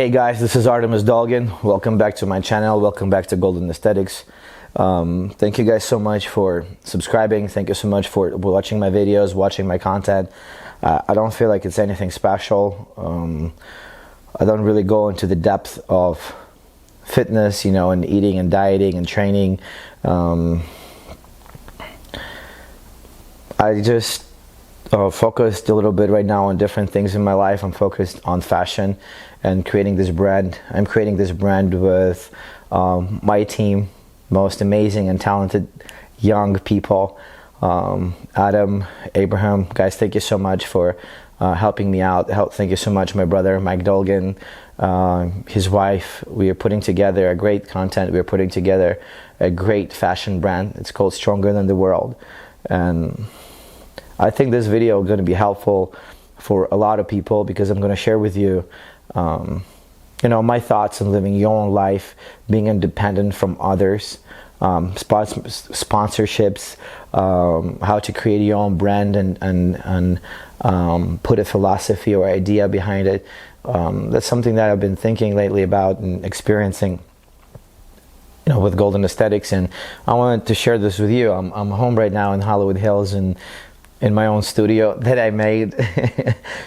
Hey guys, this is Artemus Dolgin. Welcome back to my channel. Welcome back to Golden Aesthetics. Thank you guys so much for subscribing. Thank you so much for watching my videos, watching my content. I don't feel like it's anything special. I don't really go into the depth of fitness, you know, and eating and dieting and training. I just focused a little bit right now on different things in my life. I'm focused on fashion and creating this brand. I'm creating this brand with my team, most amazing and talented young people. Adam, Abraham, guys, thank you so much for helping me out. Thank you so much, my brother, Mike Dolgin, his wife. We are putting together a great content. We are putting together a great fashion brand. It's called Stronger Than the World. And I think this video is going to be helpful for a lot of people because I'm going to share with you, you know, my thoughts on living your own life, being independent from others, sponsorships, how to create your own brand and put a philosophy or idea behind it. That's something that I've been thinking lately about and experiencing, you know, with Golden Aesthetics, and I wanted to share this with you. I'm home right now in Hollywood Hills and in my own studio that I made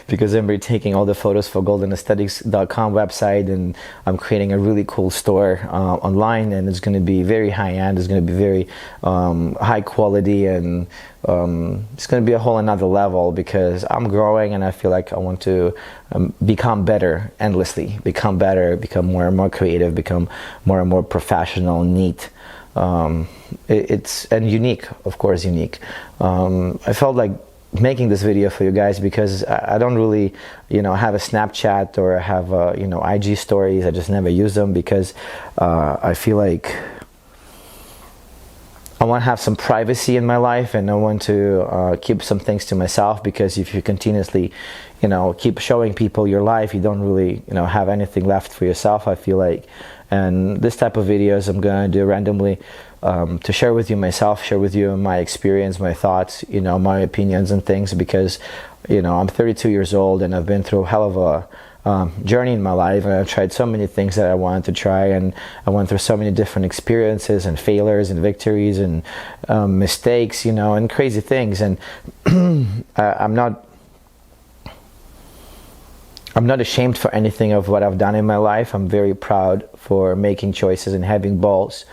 because I'm taking all the photos for goldenaesthetics.com website, and I'm creating a really cool store online, and it's going to be very high-end. It's going to be very high quality, and it's going to be a whole another level because I'm growing and I feel like I want to become better endlessly, become better, become more and more creative, become more and more professional, neat. It's and unique, of course, unique. I felt like making this video for you guys because I don't really, you know, have a Snapchat or have you know, IG stories. I just never use them because I feel like I want to have some privacy in my life, and I want to keep some things to myself, because if you continuously, you know, keep showing people your life, you don't really, you know, have anything left for yourself, I feel like. And this type of videos I'm going to do randomly to share with you myself, share with you my experience, my thoughts, you know, my opinions and things, because, you know, I'm 32 years old and I've been through a hell of a journey in my life, and I've tried so many things that I wanted to try, and I went through so many different experiences and failures and victories and mistakes, you know, and crazy things. And I'm not ashamed for anything of what I've done in my life. I'm very proud for making choices and having balls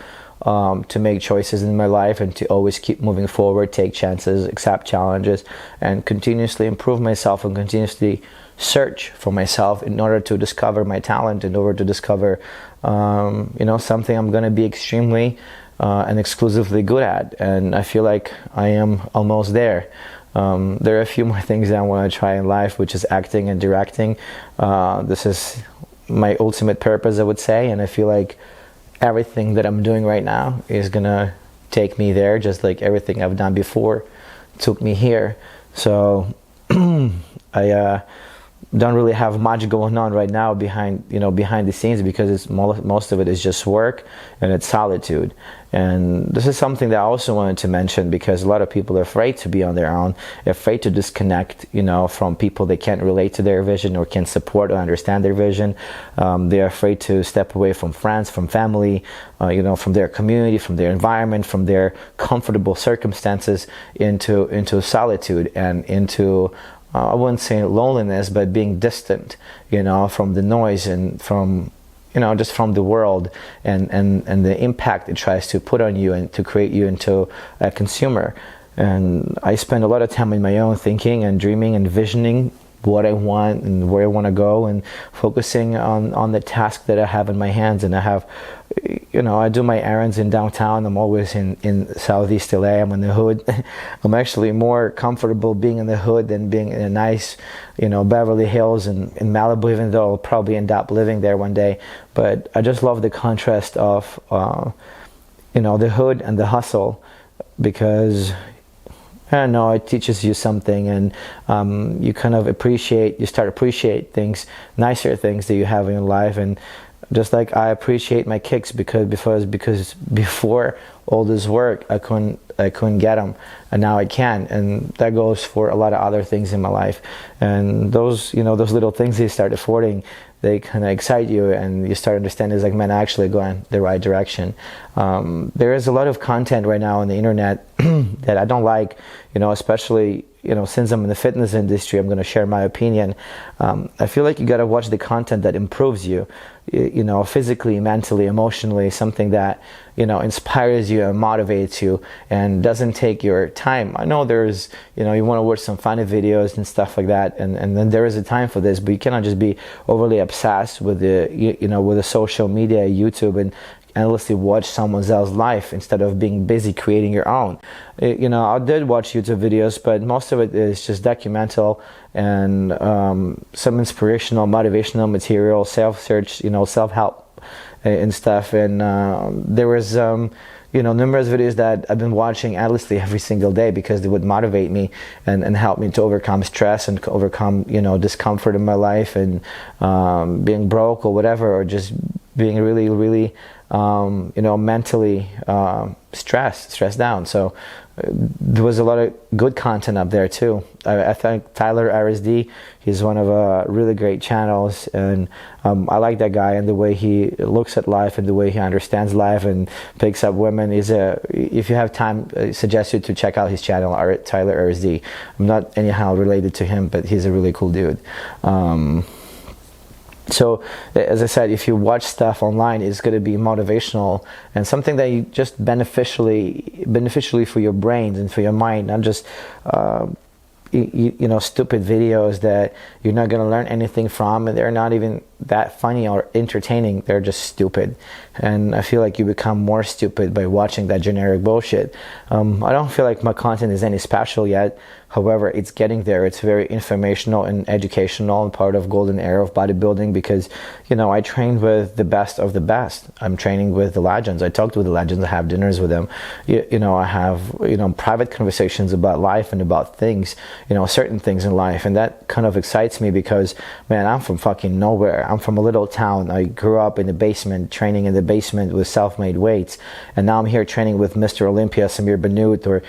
to make choices in my life, and to always keep moving forward, take chances, accept challenges, and continuously improve myself and continuously search for myself in order to discover my talent, in order to discover you know, something I'm going to be extremely and exclusively good at. And I feel like I am almost there. There are a few more things that I want to try in life, which is acting and directing. This is my ultimate purpose, I would say, and I feel like everything that I'm doing right now is gonna take me there, just like everything I've done before took me here. So I don't really have much going on right now behind the scenes, because it's most of it is just work and it's solitude. And this is something that I also wanted to mention, because a lot of people are afraid to be on their own, afraid to disconnect, you know, from people they can't relate to their vision or can support or understand their vision. They're afraid to step away from friends, from family, you know, from their community, from their environment, from their comfortable circumstances into solitude and into I wouldn't say loneliness, but being distant, you know, from the noise and from, you know, just from the world and the impact it tries to put on you and to create you into a consumer. And I spend a lot of time in my own thinking and dreaming and visioning what I want and where I want to go, and focusing on the task that I have in my hands. And I have, you know, I do my errands in downtown. I'm always in Southeast LA. I'm in the hood. I'm actually more comfortable being in the hood than being in a nice, you know, Beverly Hills and in Malibu, even though I'll probably end up living there one day. But I just love the contrast of, you know, the hood and the hustle, because I don't know, it teaches you something, and you kind of start appreciate things, nicer things that you have in your life. And just like I appreciate my kicks because before all this work I couldn't get them, and now I can. And that goes for a lot of other things in my life. And those, you know, those little things they start affording they kind of excite you, and you start understanding it's like, man, I actually going the right direction. There is a lot of content right now on the internet that I don't like, especially, since I'm in the fitness industry, I'm going to share my opinion. I feel like you got to watch the content that improves you, physically, mentally, emotionally, something that, inspires you and motivates you and doesn't take your time. I know there's, you want to watch some funny videos and stuff like that, and then there is a time for this, but you cannot just be overly obsessed with with the social media, YouTube, and endlessly watch someone else's life instead of being busy creating your own. I did watch YouTube videos, but most of it is just documental and some inspirational, motivational material, self-search, self-help and stuff. And there was numerous videos that I've been watching endlessly every single day because they would motivate me and help me to overcome stress and overcome discomfort in my life and being broke or whatever, or just being really, really mentally stressed down. So there was a lot of good content up there too. I think Tyler RSD, he's one of really great channels, and I like that guy and the way he looks at life and the way he understands life and picks up women. If you have time, I suggest you to check out his channel, Tyler RSD. I'm not anyhow related to him, but he's a really cool dude. So, as I said, if you watch stuff online, it's going to be motivational and something that you just beneficially for your brains and for your mind, not just stupid videos that you're not going to learn anything from, and they're not even that funny or entertaining. They're just stupid, and I feel like you become more stupid by watching that generic bullshit. I don't feel like my content is any special yet. However, it's getting there. It's very informational and educational and part of golden era of bodybuilding because, I trained with the best of the best. I'm training with the legends. I talked with the legends. I have dinners with them. I have, private conversations about life and about things, certain things in life. And that kind of excites me because, man, I'm from fucking nowhere. I'm from a little town. I grew up in the basement, training in the basement with self-made weights. And now I'm here training with Mr. Olympia, Samir Bannout, or,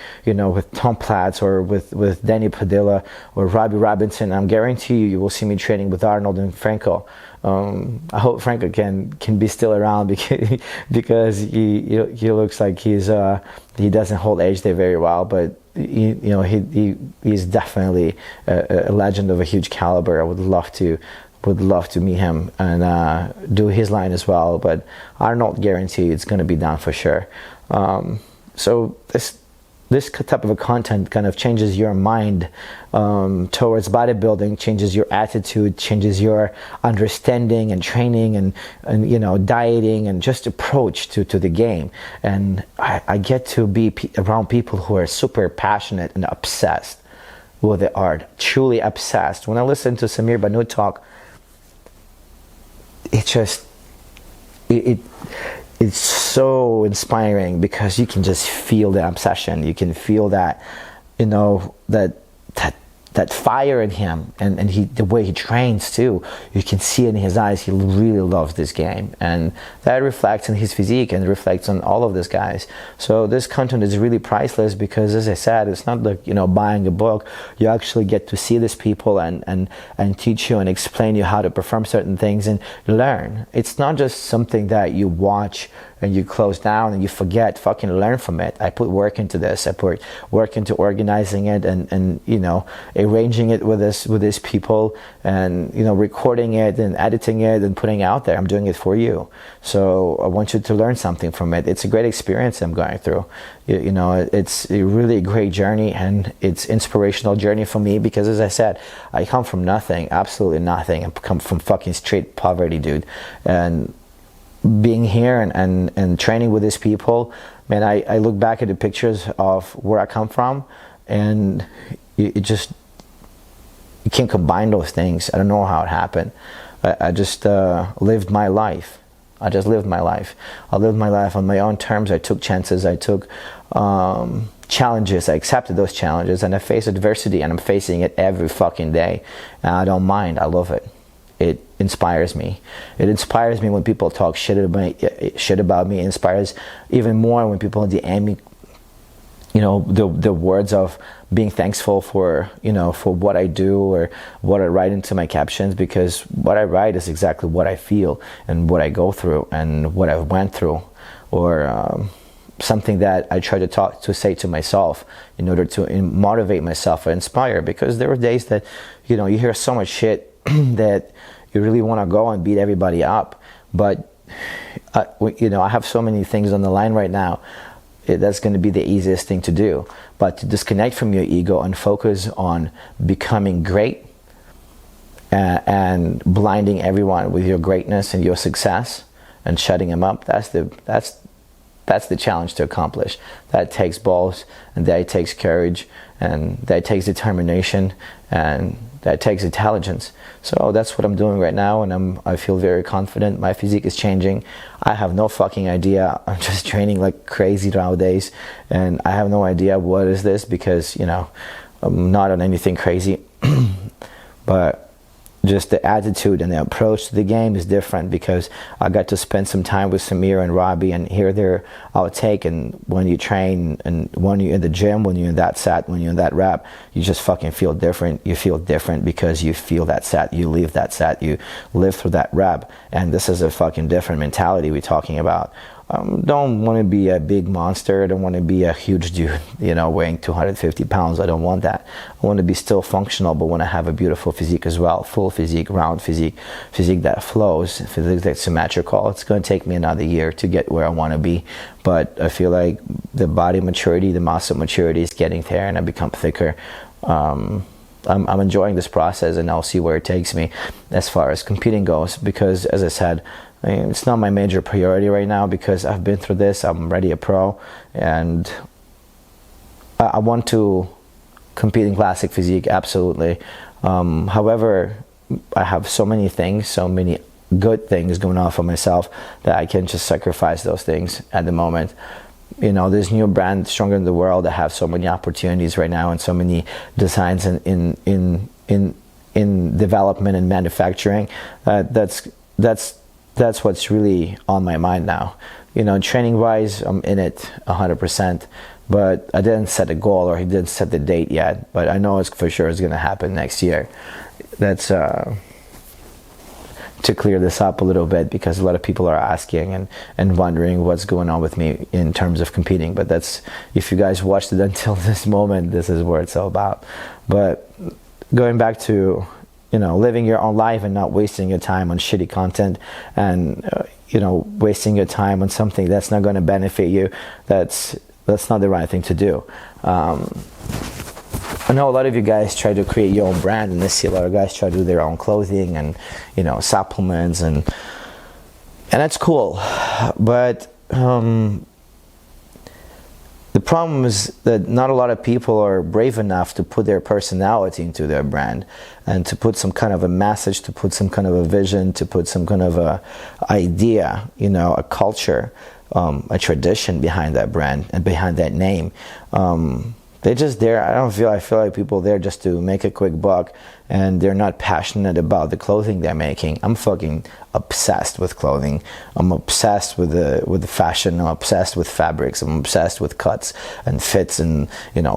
with Tom Platz, or with Danny Padilla or Robbie Robinson. I'm guarantee you will see me training with Arnold and Franco. I hope Franco can be still around because he looks like he doesn't hold age there very well, but he's definitely a legend of a huge caliber. I would love to meet him and do his line as well, but Arnold, guarantee it's going to be done for sure. So this type of a content kind of changes your mind towards bodybuilding, changes your attitude, changes your understanding and training and dieting and just approach to the game. And I get to be around people who are super passionate and obsessed with the art, truly obsessed. When I listen to Samir Bannout talk, it's so inspiring because you can just feel the obsession. You can feel that, that fire in him, and the way he trains too. You can see in his eyes he really loves this game, and that reflects in his physique and reflects on all of these guys. So this content is really priceless because, as I said, it's not like buying a book. You actually get to see these people and teach you and explain you how to perform certain things and learn. It's not just something that you watch and you close down and you forget. Fucking learn from it. I put work into this. I put work into organizing it and arranging it with these people and recording it and editing it and putting it out there. I'm doing it for you. So I want you to learn something from it. It's a great experience I'm going through. It's a really great journey, and it's inspirational journey for me because, as I said, I come from nothing, absolutely nothing. I come from fucking straight poverty, dude. And being here and training with these people, man, I look back at the pictures of where I come from, and you can't combine those things. I don't know how it happened. I just lived my life. I lived my life on my own terms. I took chances. I took challenges. I accepted those challenges, and I faced adversity, and I'm facing it every fucking day. And I don't mind. I love it. It inspires me. It inspires me when people talk shit about me. It inspires even more when people DM me the words of being thankful for, for what I do or what I write into my captions, because what I write is exactly what I feel and what I go through and what I've went through, or something that I try to say to myself in order to motivate myself or inspire, because there are days that, you hear so much shit that you really want to go and beat everybody up. But, I have so many things on the line right now. That's going to be the easiest thing to do. But to disconnect from your ego and focus on becoming great and blinding everyone with your greatness and your success and shutting them up, that's the challenge to accomplish. That takes balls, and that takes courage, and that takes determination, and that takes intelligence. So that's what I'm doing right now, and I feel very confident. My physique is changing. I have no fucking idea. I'm just training like crazy nowadays, and I have no idea what is this, because I'm not on anything crazy. But just the attitude and the approach to the game is different, because I got to spend some time with Samir and Robbie and hear their outtake. And when you train and when you're in the gym, when you're in that set, when you're in that rep, you just fucking feel different. You feel different because you feel that set, you live that set, you live through that rep. And this is a fucking different mentality we're talking about. Don't want to be a big monster. I don't want to be a huge dude, weighing 250 pounds. I don't want that. I want to be still functional, but want to have a beautiful physique as well. Full physique, round physique that flows, physique that's symmetrical. It's going to take me another year to get where I want to be. But I feel like the body maturity, the muscle maturity is getting there, and I become thicker. I'm enjoying this process, and I'll see where it takes me as far as competing goes, because, as I said, it's not my major priority right now, because I've been through this. I'm already a pro, and I want to compete in classic physique, absolutely. However, I have so many things, so many good things going on for myself, that I can just sacrifice those things at the moment. There's new brand, Stronger in the World, that have so many opportunities right now, and so many designs in development and manufacturing. That's what's really on my mind now. Training wise, I'm in it 100%, but I didn't set a goal, or he didn't set the date yet, but I know it's for sure it's going to happen next year. That's to clear this up a little bit, because a lot of people are asking and wondering what's going on with me in terms of competing. But that's, if you guys watched it until this moment, this is what it's all about. But going back to living your own life and not wasting your time on shitty content, and wasting your time on something that's not going to benefit you, that's not the right thing to do. I know a lot of you guys try to create your own brand, and I see a lot of guys try to do their own clothing and supplements, and that's cool. But the problem is that not a lot of people are brave enough to put their personality into their brand, and to put some kind of a message, to put some kind of a vision, to put some kind of a idea, a culture, a tradition behind that brand and behind that name. They're just there. I feel like people there just to make a quick buck, and they're not passionate about the clothing they're making. I'm fucking obsessed with clothing. I'm obsessed with the fashion. I'm obsessed with fabrics. I'm obsessed with cuts and fits and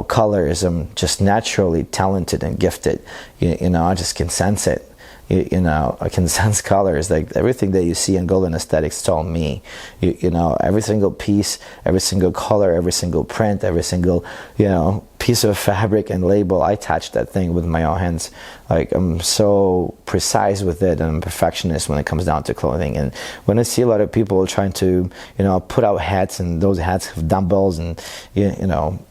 colors. I'm just naturally talented and gifted. I just can sense it. I can sense colors. Like everything that you see in Golden Aesthetics, it's all me. Every single piece, every single color, every single print, every single piece of fabric and label, I touch that thing with my own hands. Like, I'm so precise with it, and I'm a perfectionist when it comes down to clothing. And when I see a lot of people trying to put out hats, and those hats have dumbbells and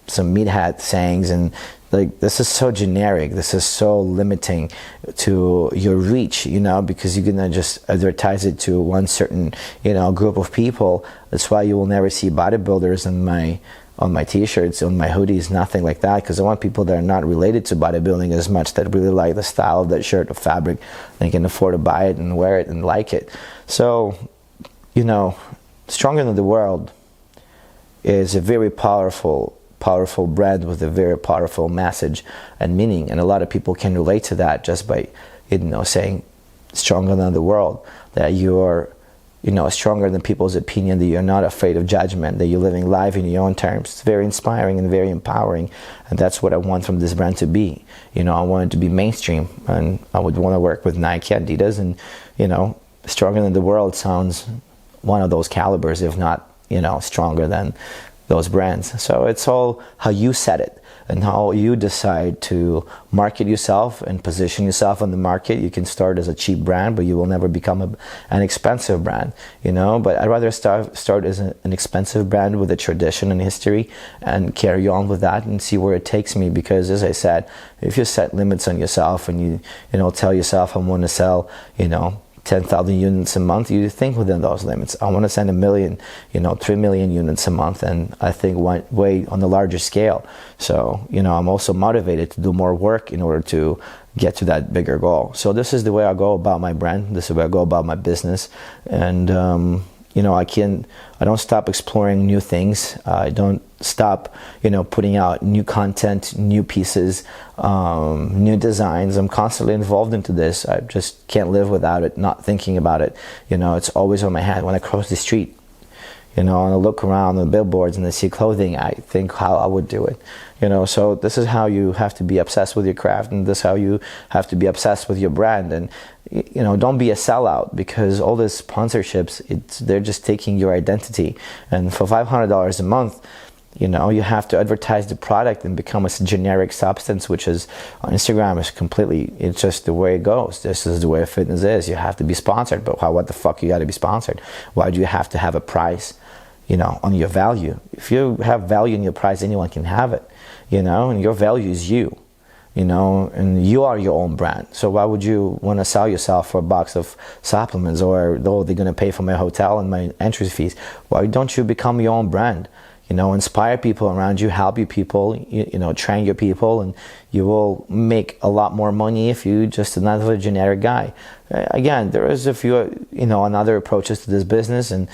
some meat hat sayings, and like, this is so generic, this is so limiting to your reach, because you're gonna just advertise it to one certain group of people. That's why you will never see bodybuilders on my t-shirts, on my hoodies, nothing like that, because I want people that are not related to bodybuilding as much, that really like the style of that shirt or fabric. They can afford to buy it and wear it and like it. So Stronger Than the World is a very powerful brand with a very powerful message and meaning, and a lot of people can relate to that just by saying Stronger Than the World, that you're stronger than people's opinion, that you're not afraid of judgment, that you're living life in your own terms. It's very inspiring and very empowering, and that's what I want from this brand to be. I want it to be mainstream, and I would want to work with Nike, Adidas, and stronger than the world sounds one of those calibers, if not stronger than those brands. So it's all how you set it and how you decide to market yourself and position yourself on the market. You can start as a cheap brand, but you will never become an expensive brand, but I'd rather start as an expensive brand with a tradition and history and carry on with that and see where it takes me. Because as I said, if you set limits on yourself and you tell yourself, I want to sell 10,000 units a month, you think within those limits. I want to send 1 million, 3 million units a month, and I think way on the larger scale. So, I'm also motivated to do more work in order to get to that bigger goal. So this is the way I go about my brand. This is the way I go about my business. And, I don't stop exploring new things. I don't stop, putting out new content, new pieces, new designs. I'm constantly involved into this. I just can't live without it, not thinking about it. It's always on my head. When I cross the street, and I look around the billboards and I see clothing, I think how I would do it. So this is how you have to be obsessed with your craft, and this is how you have to be obsessed with your brand. And don't be a sellout, because all these sponsorships, they're just taking your identity. And for $500 a month, you have to advertise the product and become a generic substance, which is on Instagram is completely, it's just the way it goes. This is the way fitness is. You have to be sponsored, but what the fuck you got to be sponsored? Why do you have to have a price, on your value? If you have value in your price, anyone can have it, and your value is you. And you are your own brand. So why would you want to sell yourself for a box of supplements, or though they're going to pay for my hotel and my entry fees? Why don't you become your own brand? Inspire people around you, help you people, train your people, and you will make a lot more money if you just another generic guy. Again, there is a few, another approaches to this business and,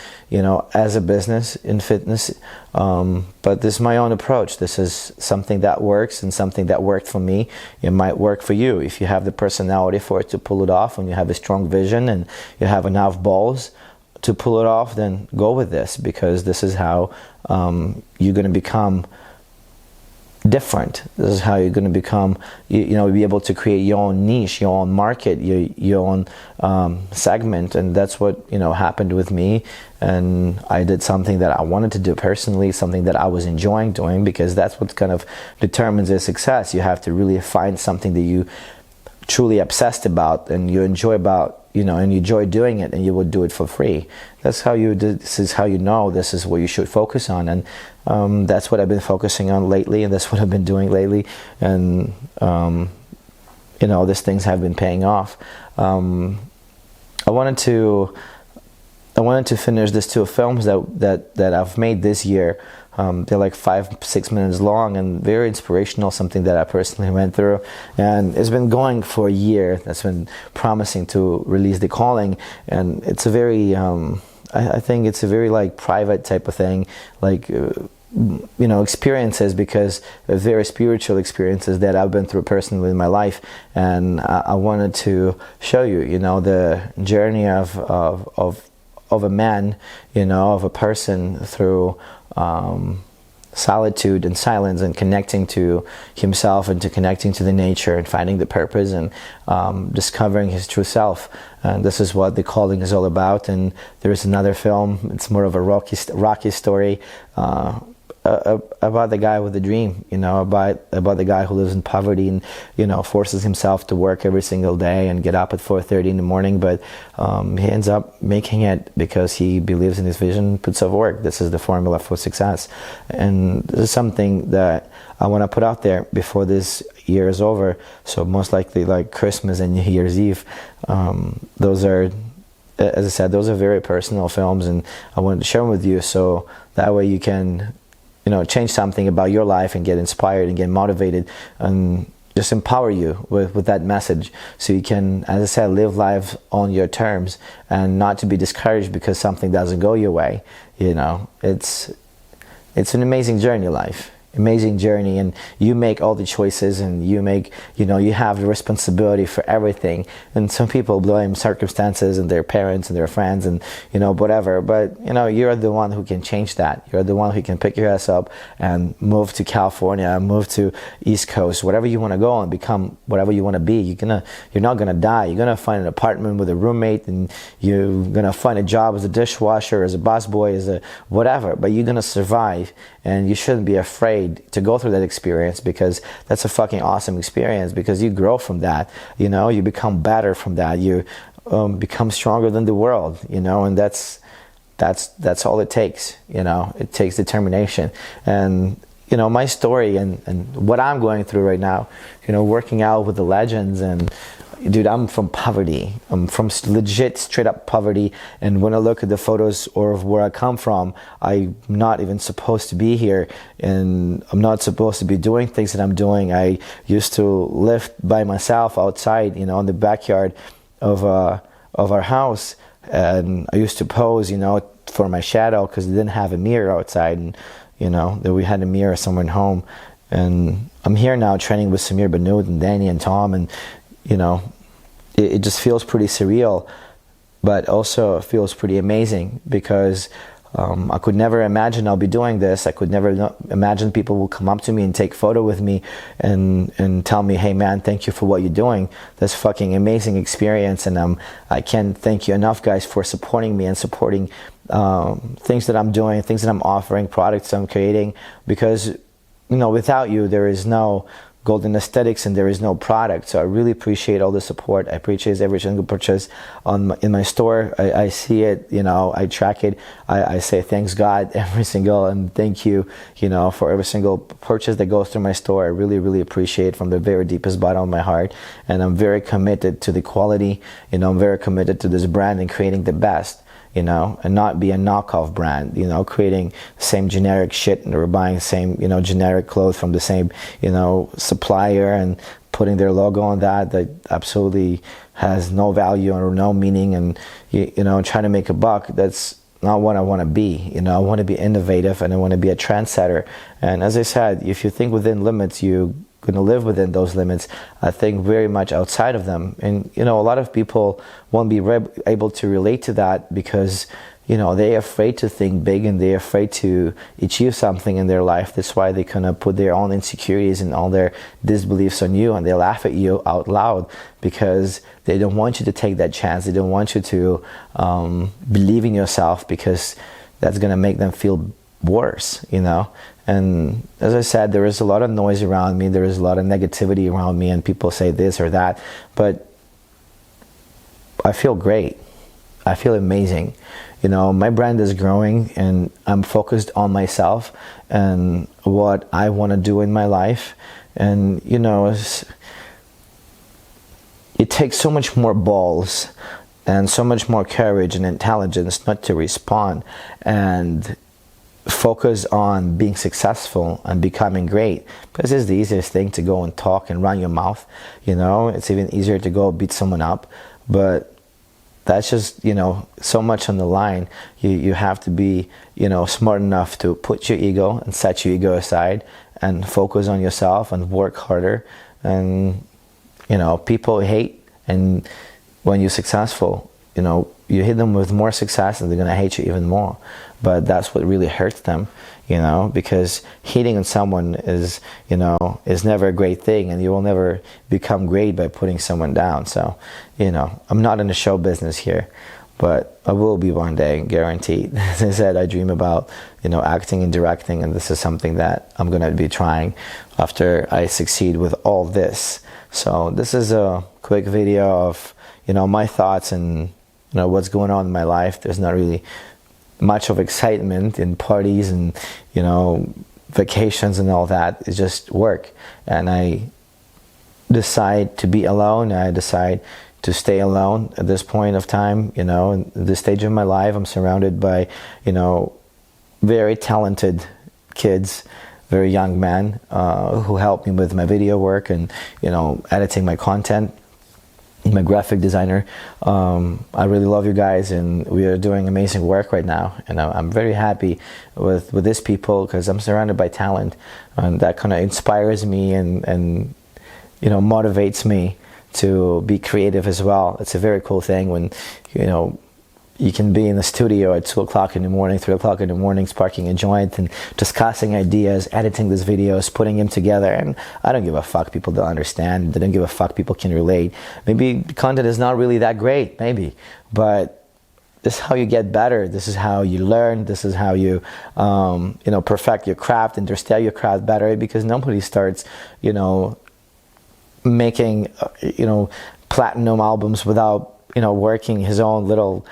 as a business in fitness. But this is my own approach. This is something that works and something that worked for me. It might work for you if you have the personality for it to pull it off, and you have a strong vision and you have enough balls to pull it off. Then go with this, because this is how you're going to become different. This is how you're going to become, be able to create your own niche, your own market, your own segment. And that's what happened with me. And I did something that I wanted to do personally, something that I was enjoying doing, because that's what kind of determines your success. You have to really find something that you truly obsessed about and you enjoy about, and you enjoy doing it, and you would do it for free. This is how this is what you should focus on. And that's what I've been focusing on lately, and that's what I've been doing lately. And these things have been paying off. I wanted to finish these 2 films that I've made this year. They're like 5-6 minutes long and very inspirational, something that I personally went through, and it's been going for a year. That's been promising to release The Calling, and it's a very I think it's a very like private type of thing, like experiences, because they're very spiritual experiences that I've been through personally in my life. And I wanted to show you the journey of a man, of a person through solitude and silence, and connecting to himself and to connecting to the nature and finding the purpose and discovering his true self. And this is what The Calling is all about. And there is another film, it's more of a rocky story, about the guy with the dream, about the guy who lives in poverty and, forces himself to work every single day and get up at 4:30 in the morning, but he ends up making it because he believes in his vision, puts up work. This is the formula for success. And this is something that I want to put out there before this year is over. So most likely like Christmas and New Year's Eve. Those are, as I said, those are very personal films, and I wanted to share them with you, so that way you can change something about your life and get inspired and get motivated and just empower you with that message, so you can, as I said, live life on your terms and not to be discouraged because something doesn't go your way. It's an amazing journey, life. amazing journey, and you make all the choices, and you make, you know, you have the responsibility for everything. And some people blame circumstances and their parents and their friends and, you know, whatever, but, you know, you're the one who can change that. You're the one who can pick your ass up and move to California, move to East Coast, whatever you want to go and become whatever you want to be. You're not gonna die. You're gonna find an apartment with a roommate, and you're gonna find a job as a dishwasher, as a busboy, as a whatever, but you're gonna survive. And you shouldn't be afraid to go through that experience, because that's a fucking awesome experience, because you grow from that, you know, you become better from that, you become stronger than the world, you know, and that's all it takes, you know. It takes determination. And, you know, my story and what I'm going through right now, you know, working out with the legends, and dude, I'm from poverty. I'm from legit straight up poverty. And when I look at the photos or of where I come from, I'm not even supposed to be here, and I'm not supposed to be doing things that I'm doing. I used to live by myself outside, you know, in the backyard of our house, and I used to pose, you know, for my shadow, because they didn't have a mirror outside, and, you know, that we had a mirror somewhere at home. And I'm here now training with Samir Banud and Danny and Tom, and, you know, it just feels pretty surreal, but also it feels pretty amazing, because I could never imagine I'll be doing this. I could never imagine people will come up to me and take a photo with me and tell me, hey man, thank you for what you're doing. That's fucking amazing experience, and I can't thank you enough, guys, for supporting me and supporting things that I'm doing, things that I'm offering, products I'm creating, because, you know, without you there is no Golden Aesthetics and there is no product. So I really appreciate all the support. I appreciate every single purchase in my store. I see it, you know, I track it. I say thanks God every single, and thank you, you know, for every single purchase that goes through my store. I really, really appreciate it from the very deepest bottom of my heart. And I'm very committed to the quality, you know, I'm very committed to this brand and creating the best, you know, and not be a knockoff brand, you know, creating the same generic shit, and we're buying the same, you know, generic clothes from the same, you know, supplier, and putting their logo on that absolutely has no value or no meaning, and, you know, trying to make a buck. That's not what I want to be. You know, I want to be innovative, and I want to be a trendsetter. And as I said, if you think within limits, you going to live within those limits. I think very much outside of them. And, you know, a lot of people won't be able to relate to that, because, you know, they're afraid to think big, and they're afraid to achieve something in their life. That's why they kind of put their own insecurities and all their disbeliefs on you, and they laugh at you out loud, because they don't want you to take that chance. They don't want you to believe in yourself, because that's going to make them feel worse, you know. And as I said, there is a lot of noise around me, there is a lot of negativity around me, and people say this or that, but I feel great. I feel amazing. You know, my brand is growing, and I'm focused on myself and what I want to do in my life. And, you know, it takes so much more balls and so much more courage and intelligence not to respond and focus on being successful and becoming great, because it's the easiest thing to go and talk and run your mouth. You know, it's even easier to go beat someone up, but that's just, you know, so much on the line. You have to be, you know, smart enough to put your ego and set your ego aside and focus on yourself and work harder. And, you know, people hate, and when you're successful, you know, you hit them with more success and they're going to hate you even more. But that's what really hurts them, you know, because hating on someone is, you know, is never a great thing, and you will never become great by putting someone down. So, you know, I'm not in the show business here, but I will be one day, guaranteed. As I said, I dream about, you know, acting and directing, and this is something that I'm going to be trying after I succeed with all this. So this is a quick video of, you know, my thoughts and, you know, what's going on in my life. There's not really much of excitement in parties and, you know, vacations and all that. It's just work. And I decide to be alone. I decide to stay alone at this point of time. You know, in this stage of my life, I'm surrounded by, you know, very talented kids, very young men who help me with my video work and, you know, editing my content. my graphic designer. I really love you guys, and we are doing amazing work right now, and I'm very happy with these people because I'm surrounded by talent, and that kind of inspires me and you know, motivates me to be creative as well. It's a very cool thing when, you know, you can be in the studio at 2 o'clock in the morning, 3 o'clock in the morning, sparking a joint and discussing ideas, editing these videos, putting them together. And I don't give a fuck people don't understand. They don't give a fuck people can relate. Maybe the content is not really that great, maybe. But this is how you get better. This is how you learn. This is how you, you know, perfect your craft, understand your craft better, because nobody starts, you know, making, you know, platinum albums without, you know, working his own little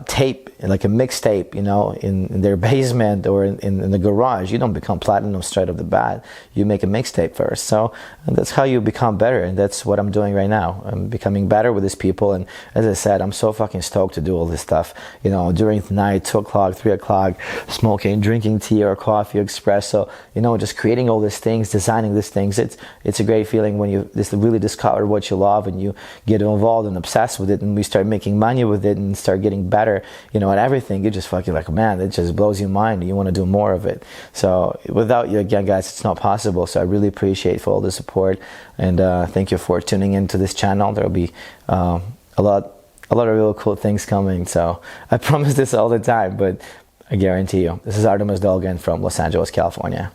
tape, like a mixtape, you know, in their basement or in the garage. You don't become platinum straight off the bat. You make a mixtape first. So that's how you become better, and that's what I'm doing right now. I'm becoming better with these people, and as I said, I'm so fucking stoked to do all this stuff, you know, during the night, 2 o'clock, 3 o'clock, smoking, drinking tea or coffee, espresso, you know, just creating all these things, designing these things. It's a great feeling when you just really discover what you love and you get involved and obsessed with it, and we start making money with it and start getting better, you know, at everything. You just fucking like, man, it just blows your mind. You want to do more of it. So without you, again, guys, it's not possible. So I really appreciate for all the support, and thank you for tuning into this channel. There'll be a lot of real cool things coming. So I promise this all the time, but I guarantee you, this is Artemus Dolgin from Los Angeles, California.